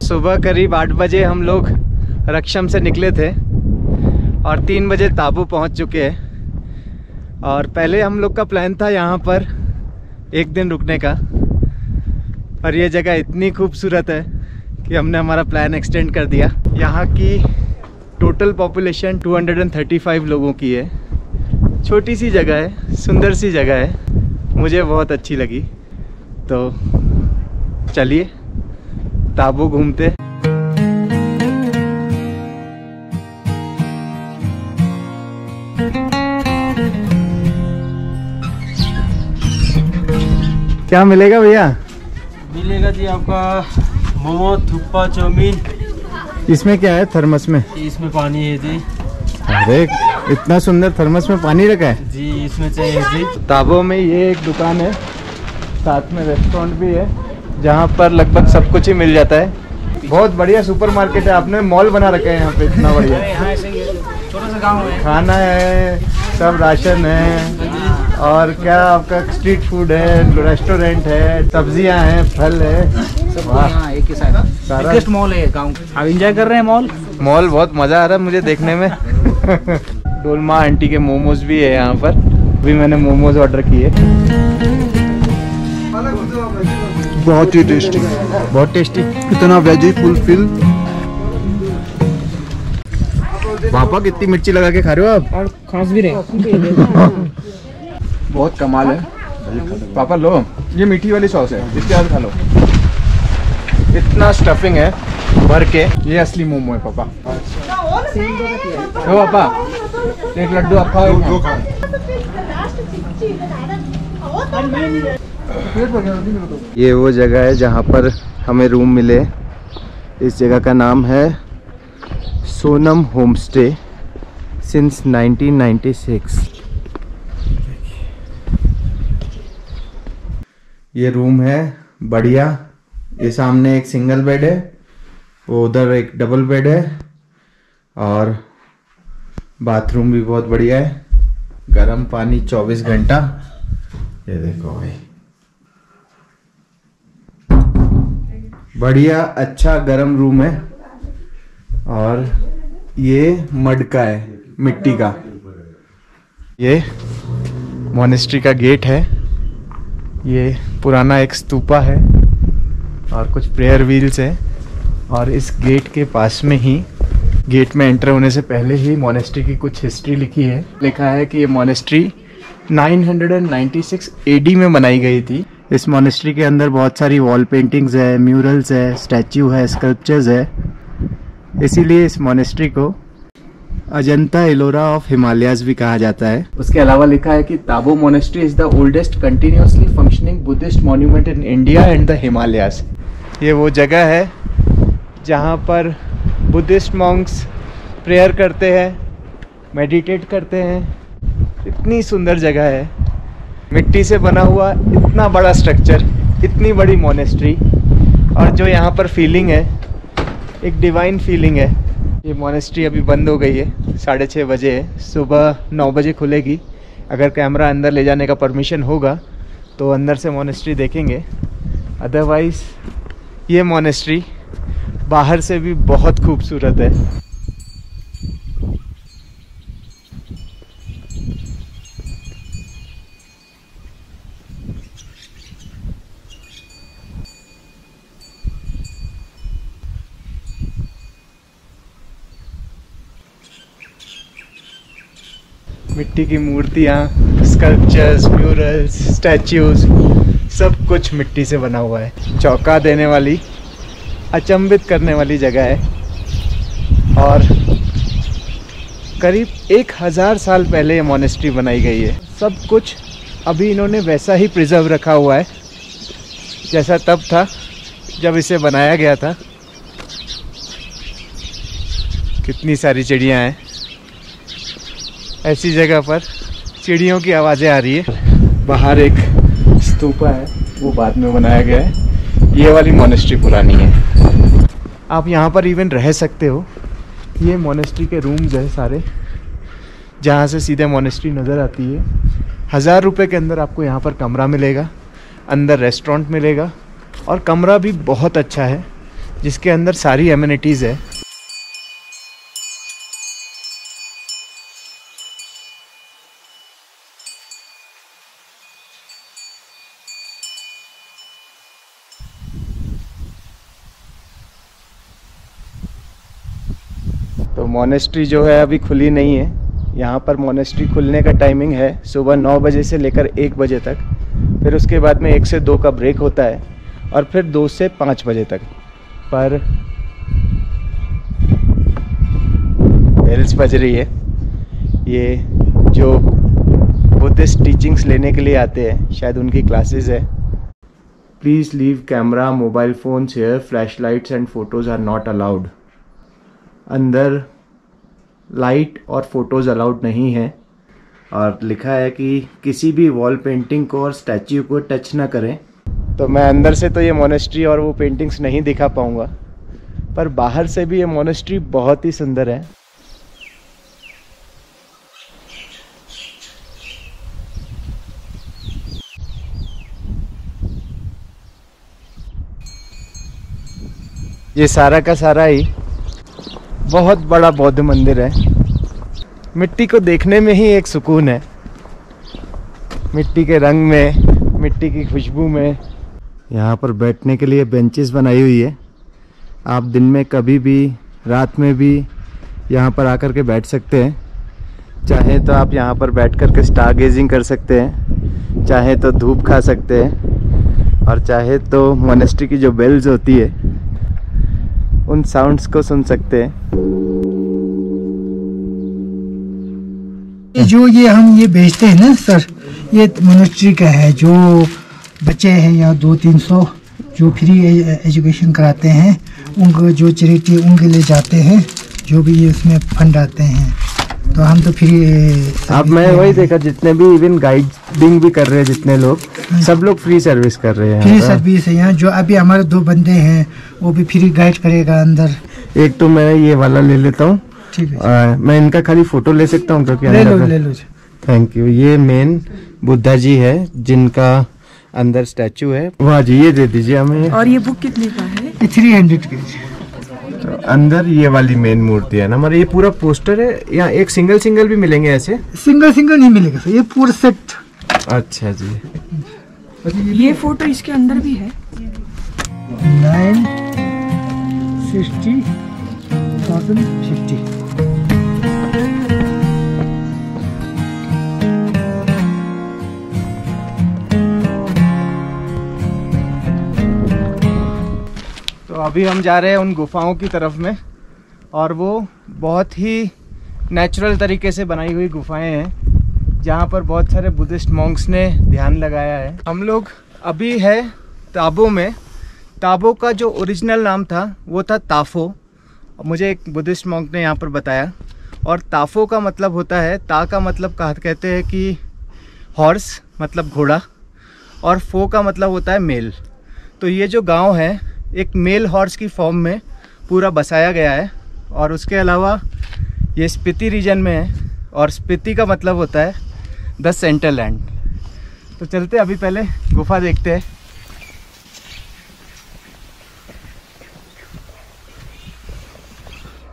सुबह करीब 8 बजे हम लोग रक्षम से निकले थे और 3 बजे ताबू पहुंच चुके हैं। और पहले हम लोग का प्लान था यहाँ पर एक दिन रुकने का, और ये जगह इतनी खूबसूरत है कि हमने हमारा प्लान एक्सटेंड कर दिया। यहाँ की टोटल पॉपुलेशन 235 लोगों की है। छोटी सी जगह है, सुंदर सी जगह है, मुझे बहुत अच्छी लगी। तो चलिए ताबू घूमते। क्या मिलेगा भैया? मिलेगा जी आपका मोमो, थुप्पा, चाउमीन। इसमें क्या है थर्मस में? इसमें पानी है जी। अरे इतना सुंदर थर्मस में पानी रखा है जी, इसमें चाहिए जी। ताबो में ये एक दुकान है, साथ में रेस्टोरेंट भी है जहाँ पर लगभग सब कुछ ही मिल जाता है। बहुत बढ़िया सुपरमार्केट है, आपने मॉल बना रखा है यहाँ पे, इतना बढ़िया। छोटा सा गाँव है, खाना है, सब राशन है, और क्या आपका स्ट्रीट फूड है, रेस्टोरेंट है, सब्जियां हैं, फल है, सब एक ही साथ। सारा बिगेस्ट मॉल है गाँव। आप एंजॉय कर रहे हैं मॉल? बहुत मजा आ रहा है मुझे देखने में। डोलमा आंटी के मोमोज भी है यहाँ पर, अभी मैंने मोमोज ऑर्डर किए। बहुत ही टेस्टी, बहुत टेस्टी। इतना वेजी फुलफिल। पापा कितनी मिर्ची लगा के खा रहे हो आप? और खास भी रहे। बहुत कमाल है पापा। लो ये मीठी वाली सॉस है, इसके साथ खा लो। इतना स्टफिंग है भर के, ये असली मोमो है पापा। लो पापा, एक लड्डू आप खाओ। ये वो जगह है जहाँ पर हमें रूम मिले। इस जगह का नाम है सोनम होम स्टे सिंस 1996। ये रूम है बढ़िया। ये सामने एक सिंगल बेड है, वो उधर एक डबल बेड है, और बाथरूम भी बहुत बढ़िया है। गर्म पानी 24 घंटा। ये देखो भाई, बढ़िया अच्छा गर्म रूम है। और ये मड का है, मिट्टी का। ये मोनेस्ट्री का गेट है। ये पुराना एक स्तूपा है और कुछ प्रेयर व्हील्स है। और इस गेट के पास में ही, गेट में एंटर होने से पहले ही मोनेस्ट्री की कुछ हिस्ट्री लिखी है। लिखा है कि ये मोनेस्ट्री 996 AD में बनाई गई थी। इस मोनेस्ट्री के अंदर बहुत सारी वॉल पेंटिंग्स है, म्यूरल्स है, स्टैच्यू है, स्कल्पचर्स है। इसीलिए इस मोनेस्ट्री को अजंता एलोरा ऑफ हिमालयाज भी कहा जाता है। उसके अलावा लिखा है कि Tabo monastery is the oldest continuously functioning Buddhist monument in India and the Himalayas. ये वो जगह है जहाँ पर बुद्धिस्ट मॉन्क्स प्रेयर करते हैं, मेडिटेट करते हैं। इतनी सुंदर जगह है, मिट्टी से बना हुआ इतना बड़ा स्ट्रक्चर, इतनी बड़ी मोनेस्ट्री, और जो यहाँ पर फीलिंग है, एक डिवाइन फीलिंग है। ये मोनेस्ट्री अभी बंद हो गई है, 6:30 बजे है। सुबह 9 बजे खुलेगी। अगर कैमरा अंदर ले जाने का परमिशन होगा तो अंदर से मोनेस्ट्री देखेंगे। अदरवाइज़ ये मोनेस्ट्री बाहर से भी बहुत खूबसूरत है। मिट्टी की मूर्तियाँ, स्कल्पचर्स, म्यूरल्स, स्टैच्यूज, सब कुछ मिट्टी से बना हुआ है। चौंका देने वाली, अचंभित करने वाली जगह है। और करीब 1000 साल पहले ये मोनेस्ट्री बनाई गई है। सब कुछ अभी इन्होंने वैसा ही प्रिजर्व रखा हुआ है जैसा तब था जब इसे बनाया गया था। कितनी सारी चिड़ियाँ हैं। ऐसी जगह पर चिड़ियों की आवाज़ें आ रही है। बाहर एक स्तूपा है, वो बाद में बनाया गया है। ये वाली मोनेस्ट्री पुरानी है। आप यहाँ पर इवन रह सकते हो। ये मोनेस्ट्री के रूम्स है सारे, जहाँ से सीधे मोनेस्ट्री नज़र आती है। 1000 रुपये के अंदर आपको यहाँ पर कमरा मिलेगा, अंदर रेस्टोरेंट मिलेगा, और कमरा भी बहुत अच्छा है। जिसके अंदर सारी एमिनिटीज़ है। तो मोनेस्ट्री जो है अभी खुली नहीं है। यहाँ पर मोनेस्ट्री खुलने का टाइमिंग है सुबह 9 बजे से लेकर 1 बजे तक। फिर उसके बाद में 1 से 2 का ब्रेक होता है और फिर 2 से 5 बजे तक। पर बेल्स बज रही है। ये जो बुद्धिस्ट टीचिंग्स लेने के लिए आते हैं, शायद उनकी क्लासेस है। Please leave camera, mobile phones here, flash lights and photos are not allowed. अंदर लाइट और फोटोज़ अलाउड नहीं है और लिखा है कि किसी भी वॉल पेंटिंग को और स्टैच्यू को टच ना करें। तो मैं अंदर से तो ये मोनेस्ट्री और वो पेंटिंग्स नहीं दिखा पाऊँगा, पर बाहर से भी ये मोनेस्ट्री बहुत ही सुंदर है। ये सारा का सारा ही बहुत बड़ा बौद्ध मंदिर है। मिट्टी को देखने में ही एक सुकून है, मिट्टी के रंग में, मिट्टी की खुशबू में। यहाँ पर बैठने के लिए बेंचेस बनाई हुई है। आप दिन में कभी भी, रात में भी यहाँ पर आकर के बैठ सकते हैं। चाहे तो आप यहाँ पर बैठ कर के स्टार गेजिंग कर सकते हैं, चाहे तो धूप खा सकते हैं, और चाहे तो मोनेस्ट्री की जो बेल्स होती है उन साउंड्स को सुन सकते हैं। ये हम ये बेचते हैं ना सर, ये मोनेस्ट्री का है। जो बच्चे हैं यहाँ 200-300 जो फ्री एजुकेशन कराते हैं, उनको जो चैरिटी उनके लिए जाते हैं, जो भी ये उसमें फंड आते हैं। तो हम तो फ्री। अब मैं वही देखा, जितने भी इवन गाइडिंग भी कर रहे हैं जितने लोग, सब लोग फ्री सर्विस कर रहे हैं। फ्री सर्विस है यहाँ। जो अभी हमारे 2 बंदे हैं वो भी फ्री गाइड करेगा अंदर। एक तो मैं ये वाला ले लेता हूँ। ठीक है। मैं इनका खाली फोटो ले सकता हूँ क्योंकि ले लो। Thank you. ये मेन बुद्धा जी है जिनका अंदर स्टैचू है। वाह जी, ये दे दीजिए हमें। और ये बुक कितने का है? 300 के। तो अंदर ये वाली मेन मूर्ति है ना हमारा। ये पूरा पोस्टर है या एक सिंगल भी मिलेंगे ऐसे? सिंगल नहीं मिलेगा सर, ये पूरा सेट। अच्छा जी। ये फोटो इसके अंदर भी है। 960,050। तो अभी हम जा रहे हैं उन गुफाओं की तरफ में, और वो बहुत ही नेचुरल तरीके से बनाई हुई गुफाएं हैं जहाँ पर बहुत सारे बुद्धिस्ट मॉन्क्स ने ध्यान लगाया है। हम लोग अभी है ताबो में। ताबो का जो ओरिजिनल नाम था वो था ताफो, मुझे एक बुद्धिस्ट मॉन्क ने यहाँ पर बताया। और ताफो का मतलब होता है, ता का मतलब कहते हैं कि हॉर्स मतलब घोड़ा, और फो का मतलब होता है मेल। तो ये जो गांव है एक मेल हॉर्स की फॉर्म में पूरा बसाया गया है। और उसके अलावा ये स्पीति रीजन में है, और स्पीति का मतलब होता है द सेंटर लैंड। तो चलते अभी पहले गुफा देखते हैं।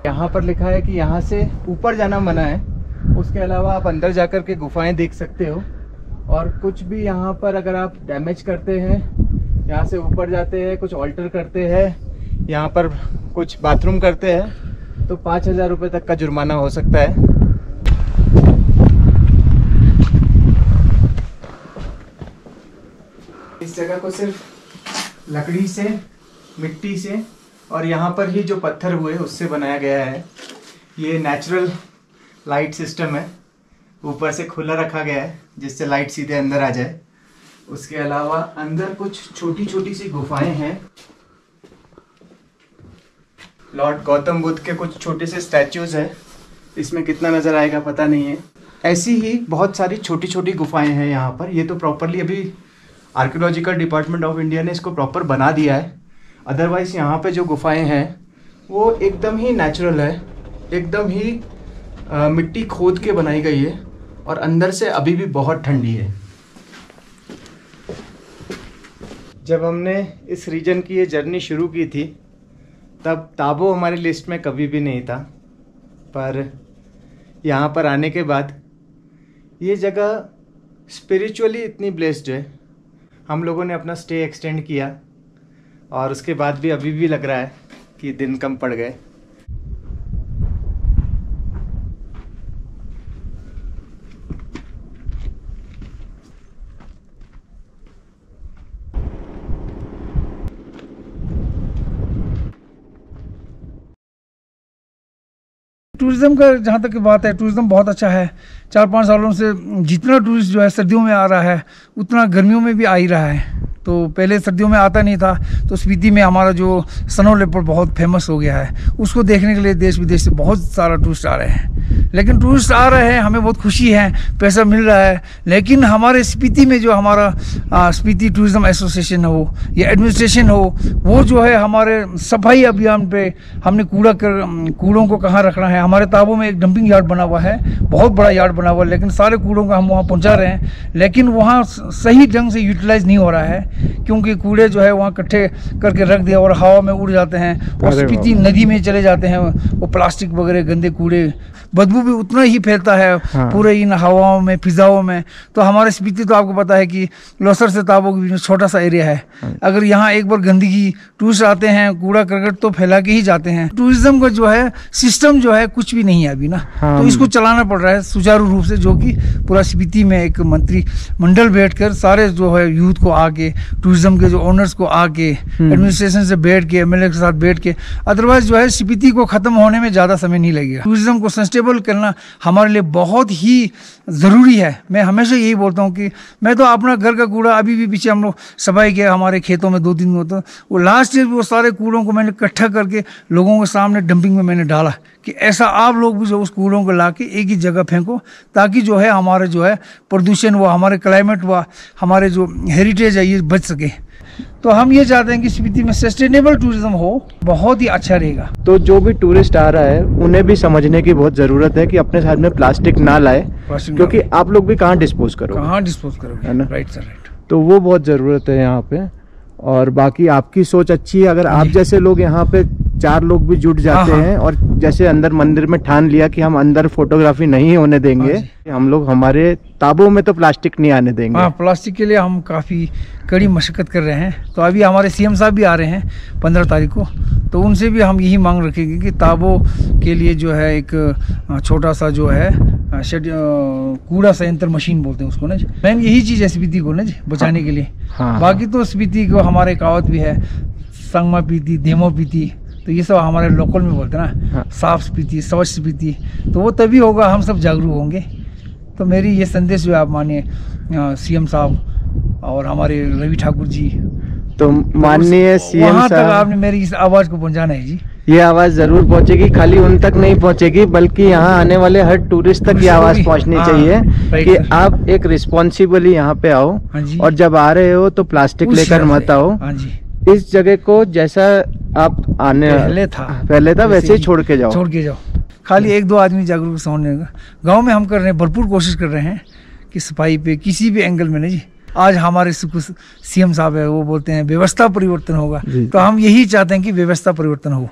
यहाँ पर लिखा है कि यहाँ से ऊपर जाना मना है, उसके अलावा आप अंदर जाकर के गुफाएं देख सकते हो। और कुछ भी यहाँ पर अगर आप डैमेज करते हैं, यहाँ से ऊपर जाते हैं, कुछ ऑल्टर करते हैं, यहाँ पर कुछ बाथरूम करते हैं, तो 5,000 रुपये तक का जुर्माना हो सकता है। इस जगह को सिर्फ लकड़ी से, मिट्टी से और यहाँ पर ही जो पत्थर हुए उससे बनाया गया है। ये नेचुरल लाइट सिस्टम है, ऊपर से खुला रखा गया है जिससे लाइट सीधे अंदर आ जाए। उसके अलावा अंदर कुछ छोटी छोटी सी गुफाएं हैं। लॉर्ड गौतम बुद्ध के कुछ छोटे से स्टैचूज हैं, इसमें कितना नज़र आएगा पता नहीं है। ऐसी ही बहुत सारी छोटी छोटी गुफाएं हैं यहाँ पर। ये तो प्रॉपरली अभी आर्कियोलॉजिकल डिपार्टमेंट ऑफ इंडिया ने इसको प्रॉपर बना दिया है। अदरवाइज़ यहाँ पे जो गुफाएं हैं वो एकदम ही नेचुरल है, एकदम ही मिट्टी खोद के बनाई गई है, और अंदर से अभी भी बहुत ठंडी है। जब हमने इस रीजन की ये जर्नी शुरू की थी तब ताबो हमारी लिस्ट में कभी भी नहीं था, पर यहाँ पर आने के बाद ये जगह स्पिरिचुअली इतनी ब्लेस्ड है। हम लोगों ने अपना स्टे एक्सटेंड किया और उसके बाद भी अभी भी लग रहा है कि दिन कम पड़ गए। टूरिज्म का जहाँ तक की बात है, टूरिज्म बहुत अच्छा है। 4-5 सालों से जितना टूरिस्ट जो है सर्दियों में आ रहा है उतना गर्मियों में भी आ ही रहा है। तो पहले सर्दियों में आता नहीं था, तो स्पीति में हमारा जो स्नो लेपर्ड बहुत फेमस हो गया है, उसको देखने के लिए देश विदेश से बहुत सारा टूरिस्ट आ रहे हैं। लेकिन टूरिस्ट आ रहे हैं, हमें बहुत खुशी है, पैसा मिल रहा है, लेकिन हमारे स्पीति में जो हमारा स्पीति टूरिज्म एसोसिएशन हो या एडमिनिस्ट्रेशन हो, वो जो है हमारे सफाई अभियान पे हमने कूड़ों को कहाँ रखना है। हमारे ताबो में एक डंपिंग यार्ड बना हुआ है, बहुत बड़ा यार्ड बना हुआ है, लेकिन सारे कूड़ों को हम वहाँ पहुँचा रहे हैं, लेकिन वहाँ सही ढंग से यूटिलाइज नहीं हो रहा है, क्योंकि कूड़े जो है वहाँ इकट्ठे करके रख दिया और हवा में उड़ जाते हैं और स्पीति नदी में चले जाते हैं। वो प्लास्टिक वगैरह गंदे कूड़े, बदबू भी उतना ही फैलता है पूरे इन हवाओं में, फिजाओं में। तो हमारे स्पीति तो आपको पता है कि लोसर से ताबो के बीच छोटा सा एरिया है। अगर यहाँ एक बार गंदगी, टूरिस्ट आते हैं, कूड़ा करकट तो फैला के ही जाते हैं। टूरिज्म का जो है सिस्टम जो है कुछ भी नहीं है अभी ना, तो इसको चलाना पड़ रहा है सुचारू रूप से, जो कि पूरा स्पीति में एक मंत्रिमंडल बैठकर सारे जो है यूथ को आके, टूरिज्म के जो ओनर्स को आके, एडमिनिस्ट्रेशन से बैठ के, एमएलए के साथ बैठ के, अदरवाइज जो है स्पीति को खत्म होने में ज्यादा समय नहीं लगेगा। टूरिज्म को सस्टेनेबल करना हमारे लिए बहुत ही ज़रूरी है। मैं हमेशा यही बोलता हूँ कि मैं तो अपना घर का कूड़ा अभी भी पीछे हम लोग सफाई किया हमारे खेतों में 2-3 होता, वो लास्ट ईयर वो सारे कूड़ों को मैंने इकट्ठा करके लोगों के सामने डंपिंग में मैंने डाला कि ऐसा आप लोग भी जो उस कूड़ों को ला के एक ही जगह फेंको, ताकि जो है हमारे जो है प्रदूषण हुआ, हमारे क्लाइमेट हुआ, हमारे जो हेरिटेज है ये बच सके। तो हम ये चाहते हैं कि स्पीति में सस्टेनेबल टूरिज्म हो, बहुत ही अच्छा रहेगा। तो जो भी टूरिस्ट आ रहा है उन्हें भी समझने की बहुत ज़रूरत है कि अपने साथ में प्लास्टिक ना लाए, क्योंकि आप लोग भी कहाँ डिस्पोज करोगे, है ना? Right sir, right. तो वो बहुत ज़रूरत है यहाँ पे। और बाकी आपकी सोच अच्छी है, अगर आप जैसे लोग यहाँ पे 4 लोग भी जुट जाते हैं और जैसे अंदर मंदिर में ठान लिया कि हम अंदर फोटोग्राफी नहीं होने देंगे, हम लोग हमारे ताबों में तो प्लास्टिक नहीं आने देंगे। हाँ, प्लास्टिक के लिए हम काफ़ी कड़ी मशक्कत कर रहे हैं। तो अभी हमारे सीएम साहब भी आ रहे हैं 15 तारीख को, तो उनसे भी हम यही मांग रखेंगे कि ताबो के लिए जो है एक छोटा सा जो है कूड़ा संयंत्र मशीन बोलते हैं उसको ना, मैन यही चीज़ है स्पीति को ना बचाने के लिए। बाकी तो स्पीति को हमारे कहावत भी है, संगमा पीती धेमो पीती, तो ये सब हमारे लोकल में बोलते हैं ना, साफ स्पीति, स्वच्छ स्पीति। तो वो तभी होगा, हम सब जागरूक होंगे। तो मेरी ये संदेश जो है आप मानिए सीएम साहब और हमारे रवि ठाकुर जी, तो माननीय सीएम वहाँ तक साहब, आपने मेरी इस आवाज़ को पहुँचाना है जी। ये आवाज़ ज़रूर पहुँचेगी, खाली उन तक नहीं पहुँचेगी बल्कि यहाँ आने वाले हर टूरिस्ट तक ये आवाज़ पहुँचनी चाहिए कि आप एक रिस्पॉन्सिबली यहाँ पे आओ, और जब आ रहे हो तो प्लास्टिक लेकर मत आओ। इस जगह को जैसा आप आने पहले था वैसे ही छोड़ के जाओ। खाली 1-2 आदमी जागरूक होने का गाँव में हम कर रहे हैं, भरपूर कोशिश कर रहे हैं कि सफाई पे किसी भी एंगल में नहीं जी। आज हमारे सीएम साहब है, वो बोलते हैं व्यवस्था परिवर्तन होगा, तो हम यही चाहते हैं कि व्यवस्था परिवर्तन हो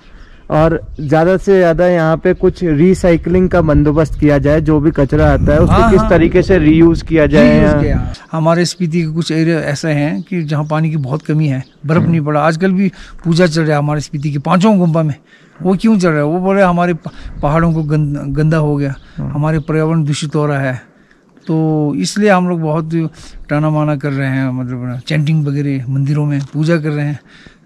और ज़्यादा से ज़्यादा यहाँ पे कुछ रिसाइकलिंग का बंदोबस्त किया जाए। जो भी कचरा आता है उसको किस तरीके से रीयूज किया जाए। हमारे स्पीति के कुछ एरिया ऐसे हैं कि जहाँ पानी की बहुत कमी है, बर्फ नहीं पड़ा। आजकल भी पूजा चल रहा है हमारे स्पीति के 5 गुम्बा में। वो क्यों चल रहा है? वो बोल रहे हमारे पहाड़ों को गंदा हो गया, हमारे पर्यावरण दूषित हो रहा है, तो इसलिए हम लोग बहुत टाना माना कर रहे हैं, मतलब चैंटिंग वगैरह मंदिरों में पूजा कर रहे हैं।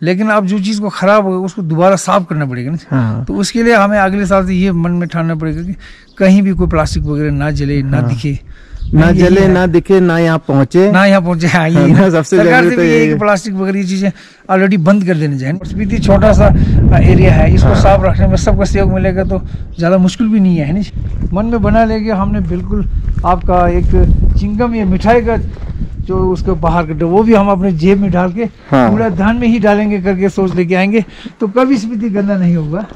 लेकिन अब जो चीज़ को खराब हो उसको दोबारा साफ करना पड़ेगा ना। तो उसके लिए हमें अगले साल से ये मन में ठानना पड़ेगा कि कहीं भी कोई प्लास्टिक वगैरह ना जले, ना दिखे, ना जले, ना दिखे, ना यहाँ पहुँचे। हाँ, ये सबसे सरकार से भी ये प्लास्टिक वगैरह ये चीजें ऑलरेडी बंद कर देने चाहिए। स्पीति छोटा सा एरिया है, इसको साफ रखने में सबका सहयोग मिलेगा तो ज्यादा मुश्किल भी नहीं है ना। मन में बना लेके हमने बिल्कुल आपका एक चिंगम या मिठाई का जो उसके बाहर का वो भी हम अपने जेब में डाल के पूरा धान में ही डालेंगे करके सोच लेके आएंगे, तो कभी स्पीति गंदा नहीं होगा।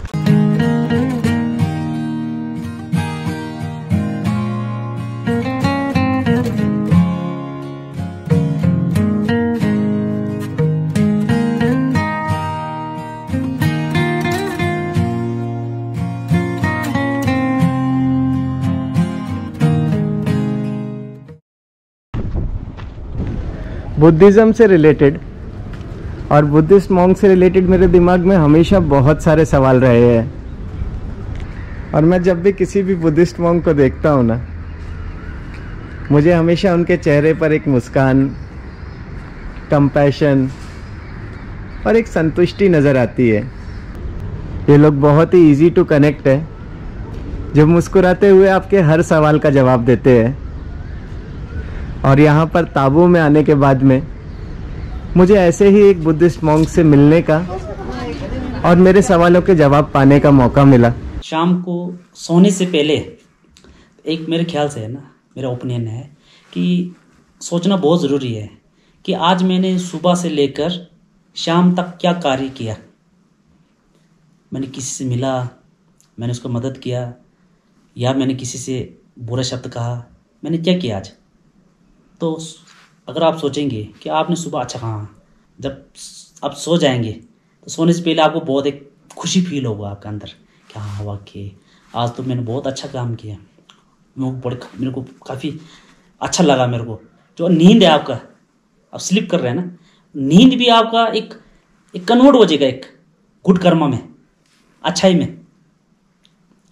बुद्धिज़्म से रिलेटेड और बुद्धिस्ट मॉन्क से रिलेटेड मेरे दिमाग में हमेशा बहुत सारे सवाल रहे हैं। और मैं जब भी किसी भी बुद्धिस्ट मॉन्क को देखता हूँ ना, मुझे हमेशा उनके चेहरे पर एक मुस्कान, कंपैशन और एक संतुष्टि नज़र आती है। ये लोग बहुत ही इजी टू कनेक्ट है, जो मुस्कुराते हुए आपके हर सवाल का जवाब देते हैं। और यहाँ पर ताबू में आने के बाद में मुझे ऐसे ही एक बुद्धिस्ट मॉन्क से मिलने का और मेरे सवालों के जवाब पाने का मौका मिला। शाम को सोने से पहले एक मेरे ख्याल से है ना, मेरा ओपिनियन है कि सोचना बहुत ज़रूरी है कि आज मैंने सुबह से लेकर शाम तक क्या कार्य किया। मैंने किसी से मिला, मैंने उसको मदद किया, या मैंने किसी से बुरा शब्द कहा, मैंने क्या किया आज। तो अगर आप सोचेंगे कि आपने सुबह अच्छा कहा, जब आप सो जाएंगे तो सोने से पहले आपको बहुत एक खुशी फील होगा आपके अंदर कि हाँ वाकई आज तो मैंने बहुत अच्छा काम किया, मेरे को काफ़ी अच्छा लगा। मेरे को जो नींद है आपका, आप स्लीप कर रहे हैं ना, नींद भी आपका एक कन्वर्ट हो जाएगा एक गुड कर्मा में, अच्छाई में।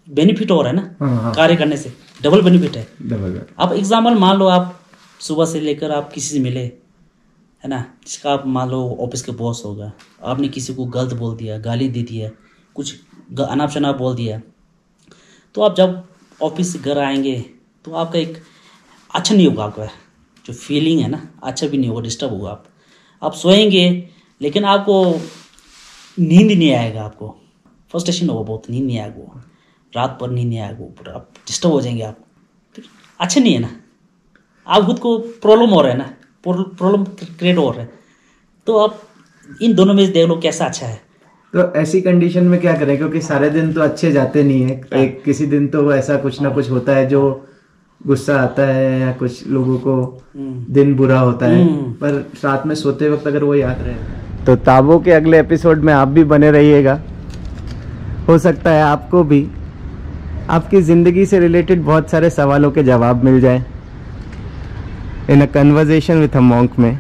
बेनिफिट हो रहा है ना कार्य करने से, डबल बेनिफिट है। आप एग्जाम्पल मान लो, आप सुबह से लेकर आप किसी से मिले है ना, जिसका आप मान लो ऑफिस के बॉस होगा, आपने किसी को गलत बोल दिया, गाली दे दिया, कुछ अनाप शनाप बोल दिया, तो आप जब ऑफिस से घर आएंगे तो आपका एक अच्छा नहीं होगा, आपका जो फीलिंग है ना अच्छा भी नहीं होगा, डिस्टर्ब होगा। आप सोएंगे लेकिन आपको नींद नहीं आएगा, आपको फ्रस्ट्रेशन होगा बहुत, नींद नहीं आएगा, रात पर नींद नहीं आएगा, आप डिस्टर्ब हो जाएंगे, आप फिर अच्छा नहीं है ना, आप खुद को प्रॉब्लम हो रहा है ना, प्रॉब्लम क्रिएट हो रहा है। तो आप इन दोनों में देख लो कैसा अच्छा है। तो ऐसी कंडीशन में क्या करें, क्योंकि सारे दिन तो अच्छे जाते नहीं है, एक किसी दिन तो ऐसा कुछ ना कुछ होता है जो गुस्सा आता है या कुछ लोगों को दिन बुरा होता है, पर रात में सोते वक्त अगर वो याद रहे। तो ताबो के अगले एपिसोड में आप भी बने रहिएगा, हो सकता है आपको भी आपकी ज़िंदगी से रिलेटेड बहुत सारे सवालों के जवाब मिल जाए in a conversation with a monk में।